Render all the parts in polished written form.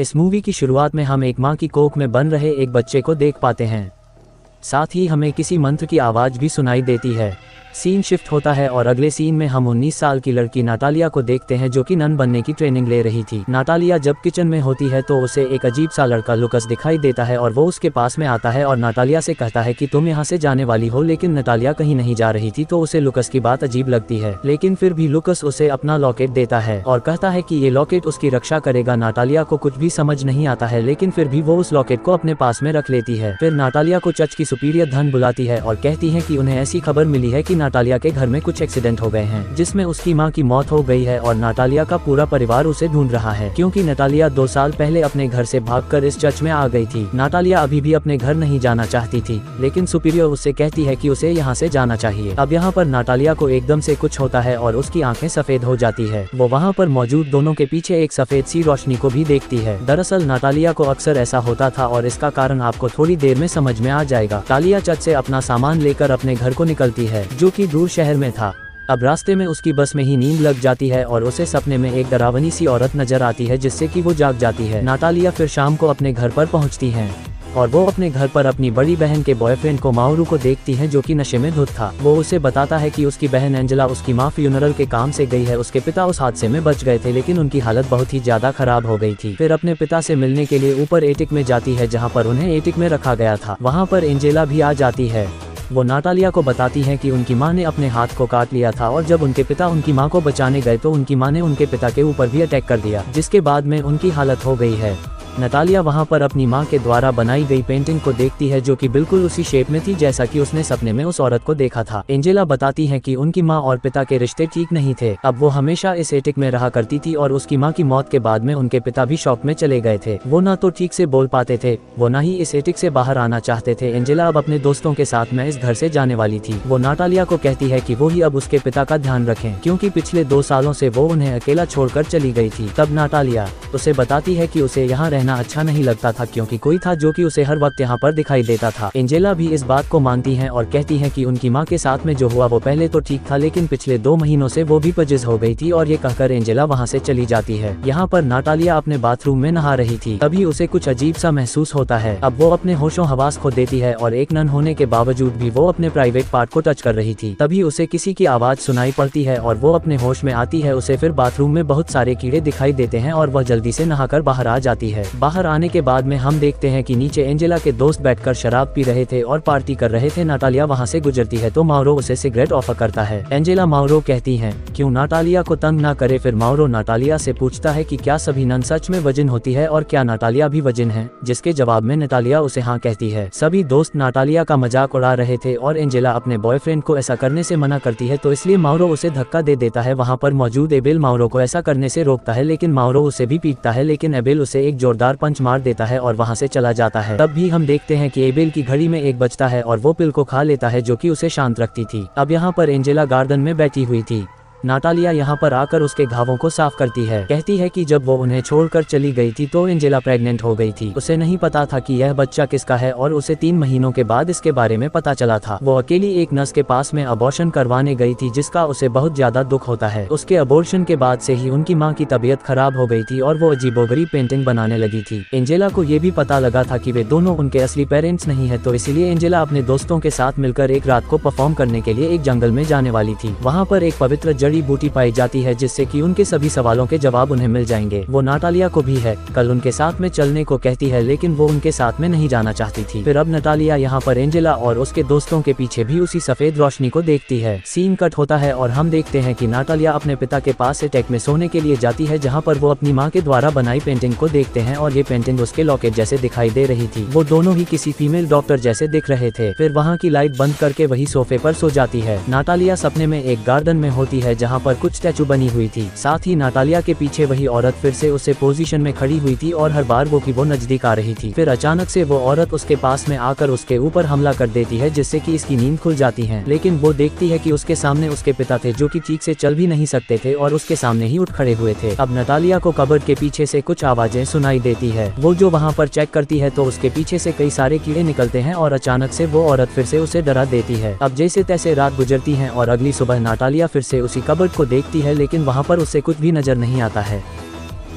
इस मूवी की शुरुआत में हम एक माँ की कोख में बन रहे एक बच्चे को देख पाते हैं। साथ ही हमें किसी मंत्र की आवाज़ भी सुनाई देती है। सीन शिफ्ट होता है और अगले सीन में हम 19 साल की लड़की नातालिया को देखते हैं जो कि नन बनने की ट्रेनिंग ले रही थी। नातालिया जब किचन में होती है तो उसे एक अजीब सा लड़का लुकस दिखाई देता है और वो उसके पास में आता है और नातालिया से कहता है कि तुम यहाँ से जाने वाली हो, लेकिन नातालिया कहीं नहीं जा रही थी तो उसे लुकस की बात अजीब लगती है। लेकिन फिर भी लुकस उसे अपना लॉकेट देता है और कहता है कि ये लॉकेट उसकी रक्षा करेगा। नातालिया को कुछ भी समझ नहीं आता है, लेकिन फिर भी वो उस लॉकेट को अपने पास में रख लेती है। फिर नातालिया को चर्च की सुपीरियर धन बुलाती है और कहती है कि उन्हें ऐसी खबर मिली है कि नातालिया के घर में कुछ एक्सीडेंट हो गए हैं जिसमें उसकी मां की मौत हो गई है और नातालिया का पूरा परिवार उसे ढूंढ रहा है, क्योंकि नातालिया 2 साल पहले अपने घर से भागकर इस चर्च में आ गई थी। नातालिया अभी भी अपने घर नहीं जाना चाहती थी, लेकिन सुपीरियर उससे कहती है कि उसे यहाँ से जाना चाहिए। अब यहाँ पर नातालिया को एकदम से कुछ होता है और उसकी आंखें सफेद हो जाती है। वो वहाँ पर मौजूद दोनों के पीछे एक सफेद सी रोशनी को भी देखती है। दरअसल नातालिया को अक्सर ऐसा होता था और इसका कारण आपको थोड़ी देर में समझ में आ जाएगा। नातालिया चर्च से अपना सामान लेकर अपने घर को निकलती है जो कि दूर शहर में था। अब रास्ते में उसकी बस में ही नींद लग जाती है और उसे सपने में एक डरावनी सी औरत नजर आती है जिससे कि वो जाग जाती है। नातालिया फिर शाम को अपने घर पर पहुंचती है और वो अपने घर पर अपनी बड़ी बहन के बॉयफ्रेंड को माउरू को देखती है जो कि नशे में धुत था। वो उसे बताता है कि उसकी बहन एंजेला उसकी माँ फ्यूनरल के काम से गई है। उसके पिता उस हादसे में बच गए थे, लेकिन उनकी हालत बहुत ही ज्यादा खराब हो गई थी। फिर अपने पिता से मिलने के लिए ऊपर एटिक में जाती है जहाँ पर उन्हें एटिक में रखा गया था। वहाँ पर एंजेला भी आ जाती है। वो नातालिया को बताती हैं कि उनकी मां ने अपने हाथ को काट लिया था और जब उनके पिता उनकी मां को बचाने गए तो उनकी मां ने उनके पिता के ऊपर भी अटैक कर दिया, जिसके बाद में उनकी हालत हो गई है। नातालिया वहां पर अपनी मां के द्वारा बनाई गई पेंटिंग को देखती है जो कि बिल्कुल उसी शेप में थी जैसा कि उसने सपने में उस औरत को देखा था। एंजेला बताती है कि उनकी मां और पिता के रिश्ते ठीक नहीं थे। अब वो हमेशा इस एटिक में रहा करती थी और उसकी मां की मौत के बाद में उनके पिता भी शॉक में चले गए थे। वो ना तो ठीक से बोल पाते थे, वो ना ही इस एटिक से बाहर आना चाहते थे। एंजेला अब अपने दोस्तों के साथ में इस घर से जाने वाली थी। वो नातालिया को कहती है कि वो ही अब उसके पिता का ध्यान रखें, क्योंकि पिछले 2 सालों से वो उन्हें अकेला छोड़कर चली गई थी। तब नातालिया उसे बताती है कि उसे यहाँ रहना अच्छा नहीं लगता था, क्योंकि कोई था जो कि उसे हर वक्त यहाँ पर दिखाई देता था। एंजेला भी इस बात को मानती हैं और कहती हैं कि उनकी माँ के साथ में जो हुआ वो पहले तो ठीक था, लेकिन पिछले 2 महीनों से वो भी पजिज हो गई थी। और ये कहकर एंजेला वहाँ से चली जाती है। यहाँ पर नातालिया अपने बाथरूम में नहा रही थी, तभी उसे कुछ अजीब सा महसूस होता है। अब वो अपने होशो हवास खो देती है और एक नन होने के बावजूद भी वो अपने प्राइवेट पार्ट को टच कर रही थी। तभी उसे किसी की आवाज सुनाई पड़ती है और वो अपने होश में आती है। उसे फिर बाथरूम में बहुत सारे कीड़े दिखाई देते हैं और वह जल्दी से नहाकर बाहर आ जाती है। बाहर आने के बाद में हम देखते हैं कि नीचे एंजेला के दोस्त बैठकर शराब पी रहे थे और पार्टी कर रहे थे। नातालिया वहां से गुजरती है तो माउरो उसे सिगरेट ऑफर करता है। एंजेला माउरो कहती है क्यों नातालिया को तंग ना करे। फिर माउरो नातालिया से पूछता है कि क्या सभी नन सच में वजिन होती है और क्या नातालिया भी वजिन है, जिसके जवाब में नातालिया उसे हाँ कहती है। सभी दोस्त नातालिया का मजाक उड़ा रहे थे और एंजेला अपने बॉयफ्रेंड को ऐसा करने से मना करती है, तो इसलिए माउरो उसे धक्का दे देता है। वहाँ पर मौजूद एबेल माउरो को ऐसा करने से रोकता है, लेकिन माउरो उसे भी पीटता है, लेकिन एबेल उसे एक जोरदार पंच मार देता है और वहाँ से चला जाता है। तब भी हम देखते हैं कि एबेल की घड़ी में 1 बजता है और वो पिल को खा लेता है जो कि उसे शांत रखती थी। अब यहाँ पर एंजेला गार्डन में बैठी हुई थी। नातालिया यहाँ पर आकर उसके घावों को साफ करती है। कहती है कि जब वो उन्हें छोड़कर चली गई थी तो एंजेला प्रेग्नेंट हो गई थी। उसे नहीं पता था कि यह बच्चा किसका है और उसे 3 महीनों के बाद इसके बारे में पता चला था। वो अकेली एक नर्स के पास में अबॉर्शन करवाने गई थी, जिसका उसे बहुत ज्यादा दुख होता है। उसके अबॉर्शन के बाद से ही उनकी माँ की तबीयत खराब हो गई थी और वो अजीबोगरीब पेंटिंग बनाने लगी थी। एंजेला को ये भी पता लगा था कि वे दोनों उनके असली पेरेंट्स नहीं है, तो इसीलिए एंजेला अपने दोस्तों के साथ मिलकर एक रात को परफॉर्म करने के लिए एक जंगल में जाने वाली थी। वहाँ पर एक पवित्र जड़ी बूटी पाई जाती है जिससे कि उनके सभी सवालों के जवाब उन्हें मिल जाएंगे। वो नातालिया को भी है कल उनके साथ में चलने को कहती है, लेकिन वो उनके साथ में नहीं जाना चाहती थी। फिर अब नातालिया यहाँ पर एंजेला और उसके दोस्तों के पीछे भी उसी सफेद रोशनी को देखती है। सीन कट होता है और हम देखते हैं कि नातालिया अपने पिता के पास अटैक में सोने के लिए जाती है, जहाँ पर वो अपनी माँ के द्वारा बनाई पेंटिंग को देखते हैं और ये पेंटिंग उसके लॉकेट जैसे दिखाई दे रही थी। वो दोनों ही किसी फीमेल डॉक्टर जैसे दिख रहे थे। फिर वहाँ की लाइट बंद करके वही सोफे पर सो जाती है। नातालिया सपने में एक गार्डन में होती है जहाँ पर कुछ स्टैचू बनी हुई थी। साथ ही नातालिया के पीछे वही औरत फिर से उसे पोजीशन में खड़ी हुई थी और हर बार वो नजदीक आ रही थी। फिर अचानक से वो औरत उसके पास में आकर उसके ऊपर हमला कर देती है, जिससे कि इसकी नींद खुल जाती है। लेकिन वो देखती है कि उसके सामने उसके पिता थे जो कि ठीक से चल भी नहीं सकते थे और उसके सामने ही उठ खड़े हुए थे। अब नातालिया को कबर्ड के पीछे से कुछ आवाजें सुनाई देती है। वो जो वहाँ पर चेक करती है तो उसके पीछे से कई सारे कीड़े निकलते हैं और अचानक से वो औरत फिर से उसे डरा देती है। अब जैसे तैसे रात गुजरती है और अगली सुबह नातालिया फिर से उसी कबर्ड को देखती है, लेकिन वहाँ पर उससे कुछ भी नजर नहीं आता है।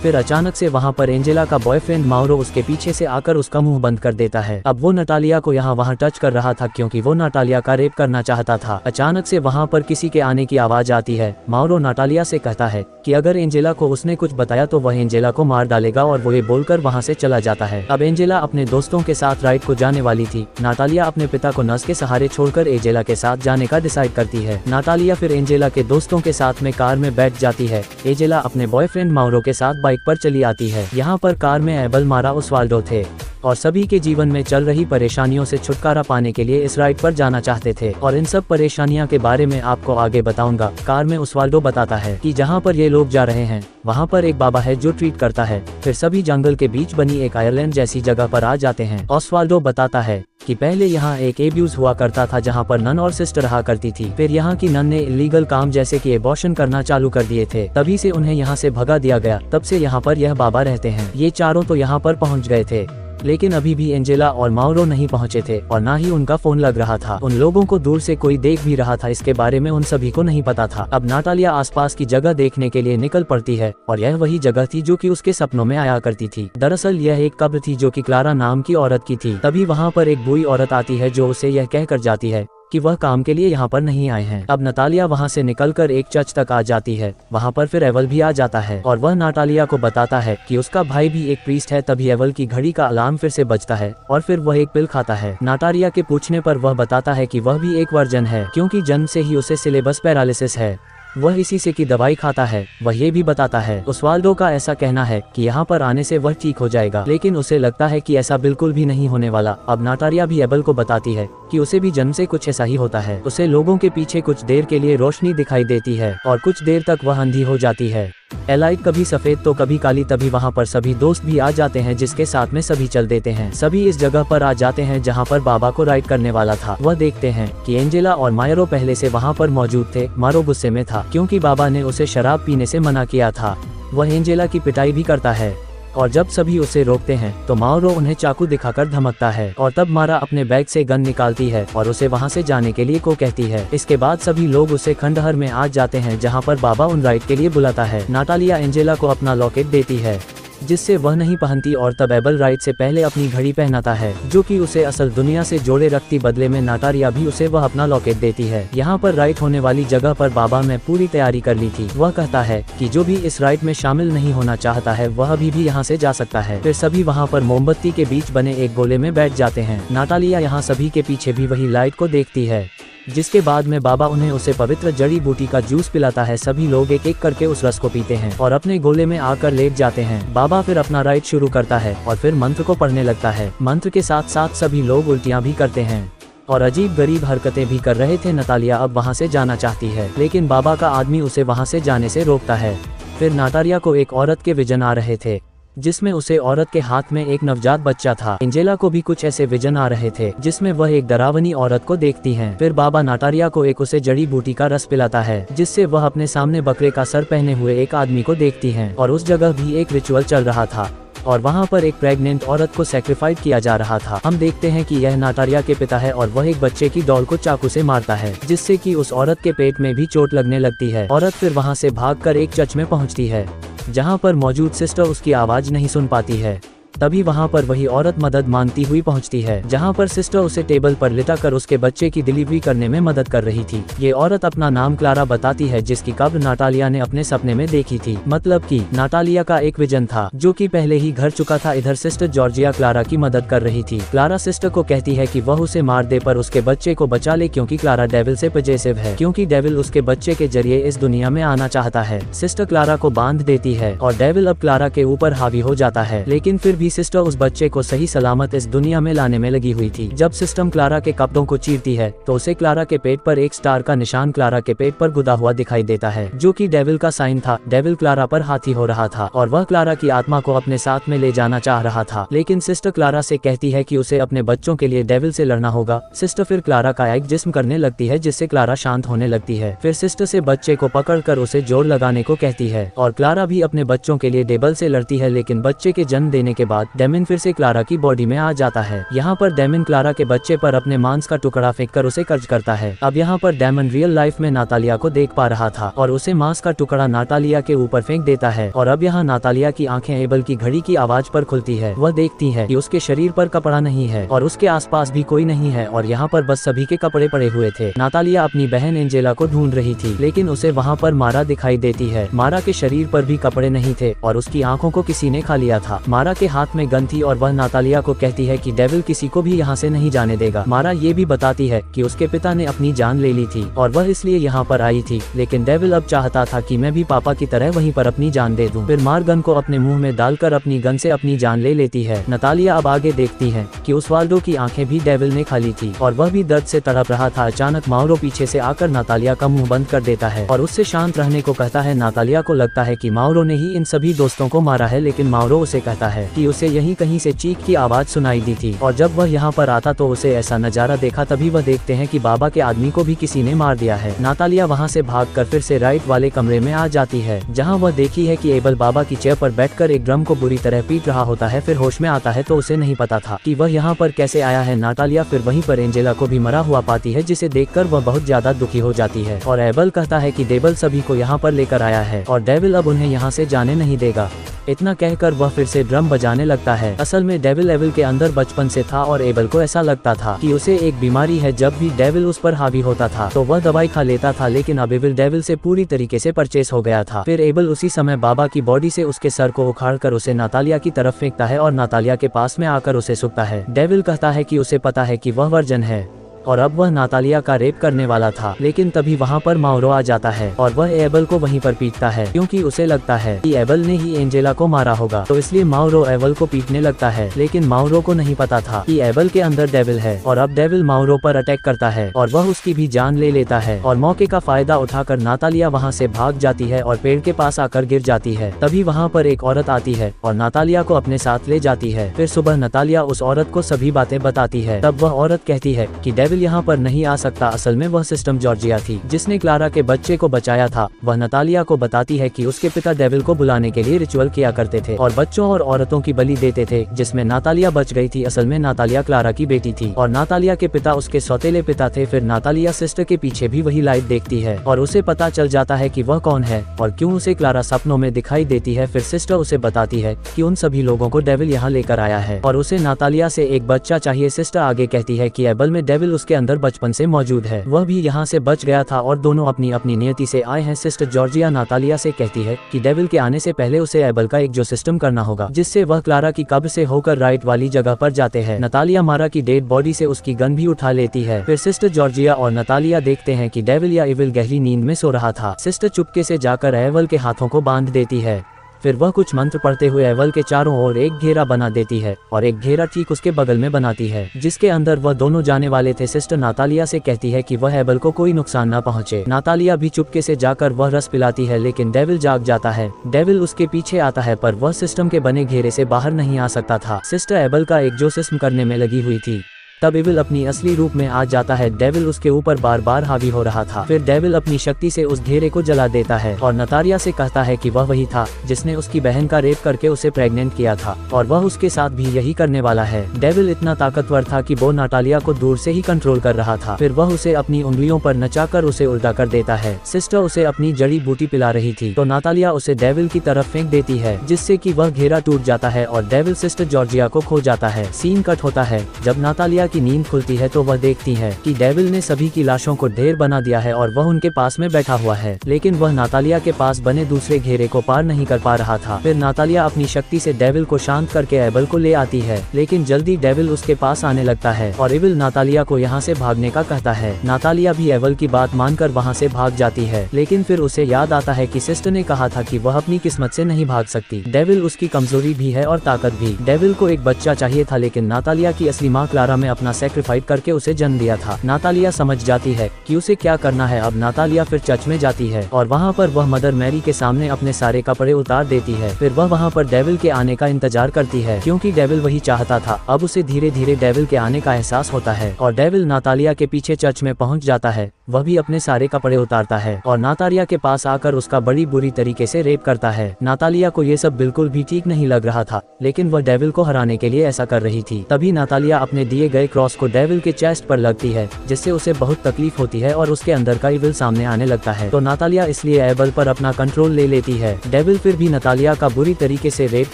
फिर अचानक से वहाँ पर एंजेला का बॉयफ्रेंड माउरो उसके पीछे से आकर उसका मुंह बंद कर देता है। अब वो नटालिया को यहाँ वहाँ टच कर रहा था क्योंकि वो नटालिया का रेप करना चाहता था। अचानक से वहाँ पर किसी के आने की आवाज आती है। माउरो नटालिया से कहता है कि अगर एंजेला को उसने कुछ बताया तो वह एंजेला को मार डालेगा और वो ये बोलकर वहाँ से चला जाता है। अब एंजेला अपने दोस्तों के साथ राइड को जाने वाली थी। नटालिया अपने पिता को नस के सहारे छोड़कर एंजेला के साथ जाने का डिसाइड करती है। नटालिया फिर एंजेला के दोस्तों के साथ में कार में बैठ जाती है। एंजेला अपने बॉयफ्रेंड माउरो के साथ बाइक पर चली आती है। यहाँ पर कार में एबल, मारा, ओस्वाल्डो थे और सभी के जीवन में चल रही परेशानियों से छुटकारा पाने के लिए इस राइड पर जाना चाहते थे और इन सब परेशानियों के बारे में आपको आगे बताऊंगा। कार में ओस्वाल्डो बताता है कि जहाँ पर ये लोग जा रहे हैं वहाँ पर एक बाबा है जो ट्रीट करता है। फिर सभी जंगल के बीच बनी एक आयरलैंड जैसी जगह पर आ जाते हैं। ओस्वाल्डो बताता है कि पहले यहाँ एक एब्यूज हुआ करता था जहाँ पर नन और सिस्टर रहा करती थी। फिर यहाँ की नन ने इलीगल काम जैसे कि एबॉर्शन करना चालू कर दिए थे, तभी से उन्हें यहाँ से भगा दिया गया। तब से यहाँ पर यह बाबा रहते हैं। ये चारों तो यहाँ पर पहुँच गए थे लेकिन अभी भी एंजेला और माउरो नहीं पहुंचे थे और ना ही उनका फोन लग रहा था। उन लोगों को दूर से कोई देख भी रहा था, इसके बारे में उन सभी को नहीं पता था। अब नटालिया आसपास की जगह देखने के लिए निकल पड़ती है और यह वही जगह थी जो कि उसके सपनों में आया करती थी। दरअसल यह एक कब्र थी जो कि क्लारा नाम की औरत की थी। तभी वहाँ पर एक बूढ़ी औरत आती है जो उसे यह कहकर जाती है कि वह काम के लिए यहाँ पर नहीं आए हैं। अब नटालिया वहाँ से निकलकर एक चर्च तक आ जाती है। वहाँ पर फिर एवल भी आ जाता है और वह नटालिया को बताता है कि उसका भाई भी एक प्रीस्ट है। तभी एवल की घड़ी का अलार्म फिर से बजता है और फिर वह एक पिल खाता है। नटालिया के पूछने पर वह बताता है कि वह भी एक वर्जन है क्योंकि जन्म से ही उसे सिलेबस पैरालिसिस है, वह इसी से की दवाई खाता है। वह ये भी बताता है ओस्वाल्डो का ऐसा कहना है कि यहाँ पर आने से वह ठीक हो जाएगा, लेकिन उसे लगता है कि ऐसा बिल्कुल भी नहीं होने वाला। अब नटालिया भी एबल को बताती है कि उसे भी जन्म से कुछ ऐसा ही होता है। उसे लोगों के पीछे कुछ देर के लिए रोशनी दिखाई देती है और कुछ देर तक वह अंधी हो जाती है। एलाइट कभी सफेद तो कभी काली। तभी वहाँ पर सभी दोस्त भी आ जाते हैं जिसके साथ में सभी चल देते हैं। सभी इस जगह पर आ जाते हैं जहाँ पर बाबा को राइड करने वाला था। वह देखते हैं कि एंजेला और मायरो पहले से वहाँ पर मौजूद थे। मारो गुस्से में था क्योंकि बाबा ने उसे शराब पीने से मना किया था। वह एंजेला की पिटाई भी करता है और जब सभी उसे रोकते हैं तो माउरो उन्हें चाकू दिखाकर धमकता है और तब मारा अपने बैग से गन निकालती है और उसे वहां से जाने के लिए को कहती है। इसके बाद सभी लोग उसे खंडहर में आ जाते हैं जहां पर बाबा उन राइड के लिए बुलाता है। नटालिया एंजेला को अपना लॉकेट देती है जिससे वह नहीं पहनती और तब एबल राइड से पहले अपनी घड़ी पहनाता है जो कि उसे असल दुनिया से जोड़े रखती। बदले में नटालिया भी उसे वह अपना लॉकेट देती है। यहाँ पर राइड होने वाली जगह पर बाबा ने पूरी तैयारी कर ली थी। वह कहता है कि जो भी इस राइड में शामिल नहीं होना चाहता है वह अभी भी यहाँ से जा सकता है। फिर सभी वहाँ पर मोमबत्ती के बीच बने एक गोले में बैठ जाते हैं। नटालिया यहाँ सभी के पीछे भी वही लाइट को देखती है जिसके बाद में बाबा उन्हें उसे पवित्र जड़ी बूटी का जूस पिलाता है। सभी लोग एक एक करके उस रस को पीते हैं और अपने गोले में आकर लेट जाते हैं। बाबा फिर अपना राइड शुरू करता है और फिर मंत्र को पढ़ने लगता है। मंत्र के साथ साथ सभी लोग उल्टियां भी करते हैं और अजीब गरीब हरकतें भी कर रहे थे। नटालिया अब वहां से जाना चाहती है लेकिन बाबा का आदमी उसे वहां से जाने से रोकता है। फिर नटालिया को एक औरत के विजन आ रहे थे जिसमें उसे औरत के हाथ में एक नवजात बच्चा था। एंजेला को भी कुछ ऐसे विजन आ रहे थे जिसमें वह एक डरावनी औरत को देखती हैं। फिर बाबा नटालिया को एक उसे जड़ी बूटी का रस पिलाता है जिससे वह अपने सामने बकरे का सर पहने हुए एक आदमी को देखती हैं और उस जगह भी एक रिचुअल चल रहा था और वहाँ पर एक प्रेग्नेंट औरत को सैक्रिफाइस किया जा रहा था। हम देखते हैं कि यह नटालिया के पिता है और वह एक बच्चे की डॉल को चाकू से मारता है जिससे कि उस औरत के पेट में भी चोट लगने लगती है। औरत फिर वहाँ से भागकर एक चर्च में पहुँचती है जहाँ पर मौजूद सिस्टर उसकी आवाज नहीं सुन पाती है। तभी वहाँ पर वही औरत मदद मांगती हुई पहुँचती है जहाँ पर सिस्टर उसे टेबल पर लिटाकर उसके बच्चे की डिलीवरी करने में मदद कर रही थी। ये औरत अपना नाम क्लारा बताती है जिसकी कब्र नटालिया ने अपने सपने में देखी थी। मतलब कि नटालिया का एक विजन था जो कि पहले ही घर चुका था। इधर सिस्टर जॉर्जिया क्लारा की मदद कर रही थी। क्लारा सिस्टर को कहती है कि वह उसे मार दे पर उसके बच्चे को बचा ले क्योंकि क्लारा डेविल से पजेसिव है, क्योंकि डेविल उसके बच्चे के जरिए इस दुनिया में आना चाहता है। सिस्टर क्लारा को बांध देती है और डेविल अब क्लारा के ऊपर हावी हो जाता है, लेकिन फिर भी सिस्टर उस बच्चे को सही सलामत इस दुनिया में लाने में लगी हुई थी। जब सिस्टम क्लारा के कपड़ों को चीरती है तो उसे क्लारा के पेट पर एक स्टार का निशान क्लारा के पेट पर गुदा हुआ दिखाई देता है जो कि डेविल का साइन था। डेविल क्लारा पर हाथी हो रहा था और वह क्लारा की आत्मा को अपने साथ में ले जाना चाह रहा था, लेकिन सिस्टर क्लारा से कहती है कि उसे अपने बच्चों के लिए डेविल से लड़ना होगा। सिस्टर फिर क्लारा का एक जिस्म करने लगती है जिससे क्लारा शांत होने लगती है। फिर सिस्टर से बच्चे को पकड़कर उसे जोर लगाने को कहती है और क्लारा भी अपने बच्चों के लिए डेविल से लड़ती है, लेकिन बच्चे के जन्म देने के बाद डेमिन फिर से क्लारा की बॉडी में आ जाता है। यहाँ पर डेमिन क्लारा के बच्चे पर अपने मांस का टुकड़ा फेंककर उसे कर्ज करता है। अब यहाँ पर डेमन रियल लाइफ में नातालिया को देख पा रहा था और उसे मांस का टुकड़ा नातालिया के ऊपर फेंक देता है। और अब यहाँ नातालिया की आंखें एबल की घड़ी की आवाज पर खुलती है। वह देखती है कि उसके शरीर पर कपड़ा नहीं है और उसके आसपास भी कोई नहीं है और यहाँ पर बस सभी के कपड़े पड़े हुए थे। नातालिया अपनी बहन एंजेला को ढूंढ रही थी, लेकिन उसे वहाँ पर मारा दिखाई देती है। मारा के शरीर पर भी कपड़े नहीं थे और उसकी आंखों को किसी ने खा लिया था। मारा के हाथ में गन थी और वह नातालिया को कहती है कि डेविल किसी को भी यहाँ से नहीं जाने देगा। मारा ये भी बताती है कि उसके पिता ने अपनी जान ले ली थी और वह इसलिए यहाँ पर आई थी, लेकिन डेविल अब चाहता था कि मैं भी पापा की तरह वहीं पर अपनी जान दे दूं। फिर मार गन को अपने मुंह में डालकर अपनी गन से अपनी जान ले लेती है। नातालिया अब आगे देखती है कि ओस्वाल्डो की आंखें भी डेविल ने खा ली थी और वह भी दर्द से तड़प रहा था। अचानक माउरो पीछे से आकर नातालिया का मुंह बंद कर देता है और उससे शांत रहने को कहता है। नातालिया को लगता है कि माउरो ने ही इन सभी दोस्तों को मारा है, लेकिन माउरो उसे कहता है कि उसे यहीं कहीं से चीख की आवाज सुनाई दी थी और जब वह यहाँ पर आता तो उसे ऐसा नजारा देखा। तभी वह देखते हैं कि बाबा के आदमी को भी किसी ने मार दिया है। नातालिया वहाँ से भागकर फिर से राइट वाले कमरे में आ जाती है, जहाँ वह देखी है कि एबल बाबा की चेयर पर बैठकर एक ड्रम को बुरी तरह पीट रहा होता है। फिर होश में आता है तो उसे नहीं पता था कि वह यहाँ पर कैसे आया है। नातालिया फिर वहीं पर एंजेला को भी मरा हुआ पाती है, जिसे देखकर वह बहुत ज्यादा दुखी हो जाती है और एबल कहता है कि डेविल सभी को यहाँ पर लेकर आया है और डेविल अब उन्हें यहाँ से जाने नहीं देगा। इतना कहकर वह फिर से ड्रम बजाने लगता है। असल में डेविल एबल के अंदर बचपन से था और एबल को ऐसा लगता था कि उसे एक बीमारी है। जब भी डेविल उस पर हावी होता था तो वह दवाई खा लेता था, लेकिन अब एबल डेविल से पूरी तरीके से परचेस हो गया था। फिर एबल उसी समय बाबा की बॉडी से उसके सर को उखाड़कर उसे नातालिया की तरफ फेंकता है और नातालिया के पास में आकर उसे सूखता है। डेविल कहता है कि उसे पता है कि वह वर्जन है और अब वह नातालिया का रेप करने वाला था, लेकिन तभी वहाँ पर माउरो आ जाता है और वह एबल को वहीं पर पीटता है, क्योंकि उसे लगता है कि एबल ने ही एंजेला को मारा होगा। तो इसलिए माउरो एबल को पीटने लगता है, लेकिन माउरो को नहीं पता था कि एबल के अंदर डेविल है और अब डेविल माउरो पर अटैक करता है और वह उसकी भी जान ले लेता है। और मौके का फायदा उठाकर नातालिया वहाँ से भाग जाती है और पेड़ के पास आकर गिर जाती है। तभी वहाँ पर एक औरत आती है और नातालिया को अपने साथ ले जाती है। फिर सुबह नातालिया उस औरत को सभी बातें बताती है। तब वह औरत कहती है कि डेविल यहाँ पर नहीं आ सकता। असल में वह सिस्टम जॉर्जिया थी जिसने क्लारा के बच्चे को बचाया था। वह नातालिया को बताती है कि उसके पिता डेविल को बुलाने के लिए रिचुअल किया करते थे और बच्चों और औरतों की बलि देते थे, जिसमें नातालिया बच गई थी। असल में नातालिया क्लारा की बेटी थी और नातालिया के पिता उसके सौतेले पिता थे। फिर नातालिया सिस्टर के पीछे भी वही लाइट देखती है और उसे पता चल जाता है कि वह कौन है और क्यों उसे क्लारा सपनों में दिखाई देती है। फिर सिस्टर उसे बताती है कि उन सभी लोगों को डेविल यहाँ लेकर आया है और उसे नातालिया से एक बच्चा चाहिए। सिस्टर आगे कहती है कि एबल में डेविल उसके अंदर बचपन से मौजूद है, वह भी यहाँ से बच गया था और दोनों अपनी अपनी नियति से आए हैं। सिस्टर जॉर्जिया नातालिया से कहती है कि डेविल के आने से पहले उसे एबल का एक जो सिस्टम करना होगा, जिससे वह क्लारा की कब्र से होकर राइट वाली जगह पर जाते हैं। नातालिया मारा की डेड बॉडी से उसकी गन भी उठा लेती है। फिर सिस्टर जॉर्जिया और नातालिया देखते हैं कि डेविल या एविल गहरी नींद में सो रहा था। सिस्टर चुपके से जाकर एवल के हाथों को बांध देती है। फिर वह कुछ मंत्र पढ़ते हुए एवल के चारों ओर एक घेरा बना देती है और एक घेरा ठीक उसके बगल में बनाती है, जिसके अंदर वह दोनों जाने वाले थे। सिस्टर नातालिया से कहती है कि वह एवल को कोई नुकसान न पहुंचे। नातालिया भी चुपके से जाकर वह रस पिलाती है, लेकिन डेविल जाग जाता है। डेविल उसके पीछे आता है, पर वह सिस्टम के बने घेरे से बाहर नहीं आ सकता था। सिस्टर एबल का एक्सोर्सिज्म करने में लगी हुई थी। तब एविल अपनी असली रूप में आ जाता है। डेविल उसके ऊपर बार बार हावी हो रहा था। फिर डेविल अपनी शक्ति से उस घेरे को जला देता है और नातालिया से कहता है कि वह वही था जिसने उसकी बहन का रेप करके उसे प्रेग्नेंट किया था और वह उसके साथ भी यही करने वाला है। डेविल इतना ताकतवर था कि वो नातालिया को दूर से ही कंट्रोल कर रहा था। फिर वह उसे अपनी उंगलियों पर नचाकर उसे उल्टा कर देता है। सिस्टर उसे अपनी जड़ी बूटी पिला रही थी तो नातालिया उसे डेविल की तरफ फेंक देती है, जिससे कि वह घेरा टूट जाता है और डेविल सिस्टर जॉर्जिया को खो जाता है। सीन कट होता है। जब नातालिया की नींद खुलती है तो वह देखती है कि डेविल ने सभी की लाशों को ढेर बना दिया है और वह उनके पास में बैठा हुआ है, लेकिन वह नातालिया के पास बने दूसरे घेरे को पार नहीं कर पा रहा था। फिर नातालिया अपनी शक्ति से डेविल को शांत करके एबल को ले आती है, लेकिन जल्दी डेविल उसके पास आने लगता है और एविल नातालिया को यहाँ से भागने का कहता है। नातालिया भी एबल की बात मानकर वहाँ से भाग जाती है, लेकिन फिर उसे याद आता है कि सिस्टर ने कहा था कि वह अपनी किस्मत से नहीं भाग सकती। डेविल उसकी कमजोरी भी है और ताकत भी। डेविल को एक बच्चा चाहिए था, लेकिन नातालिया की असली माँ क्लारा में अपना सेक्रीफाइस करके उसे जन्म दिया था। नातालिया समझ जाती है कि उसे क्या करना है। अब नातालिया फिर चर्च में जाती है और वहाँ पर वह मदर मैरी के सामने अपने सारे कपड़े उतार देती है। फिर वह वहाँ पर डेविल के आने का इंतजार करती है, क्योंकि डेविल वही चाहता था। अब उसे धीरे धीरे डेविल के आने का एहसास होता है और डेविल नातालिया के पीछे चर्च में पहुँच जाता है। वह भी अपने सारे कपड़े उतारता है और नातालिया के पास आकर उसका बड़ी बुरी तरीके से रेप करता है। नातालिया को ये सब बिल्कुल भी ठीक नहीं लग रहा था, लेकिन वह डेविल को हराने के लिए ऐसा कर रही थी। तभी नातालिया अपने दिए गए क्रॉस को डेविल के चेस्ट पर लगती है, जिससे उसे बहुत तकलीफ होती है और उसके अंदर का इविल सामने आने लगता है। तो नातालिया इसलिए एबल पर अपना कंट्रोल ले लेती है। डेविल फिर भी नातालिया का बुरी तरीके से रेप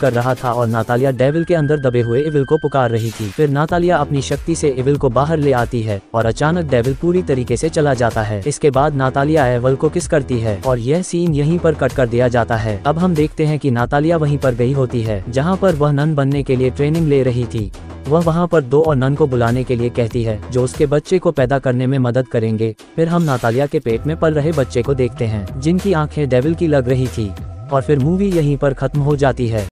कर रहा था और नातालिया डेविल के अंदर दबे हुए इविल को पुकार रही थी। फिर नातालिया अपनी शक्ति से इविल को बाहर ले आती है और अचानक डेविल पूरी तरीके से चला जाता है। इसके बाद नातालिया एबल को किस करती है और यह सीन यहीं पर कट कर दिया जाता है। अब हम देखते हैं कि नातालिया वहीं पर गई होती है जहाँ पर वह नन बनने के लिए ट्रेनिंग ले रही थी। वह वहाँ पर 2 और नन को बुलाने के लिए कहती है जो उसके बच्चे को पैदा करने में मदद करेंगे। फिर हम नातालिया के पेट में पल रहे बच्चे को देखते हैं जिनकी आंखें डेविल की लग रही थी और फिर मूवी यहीं पर खत्म हो जाती है।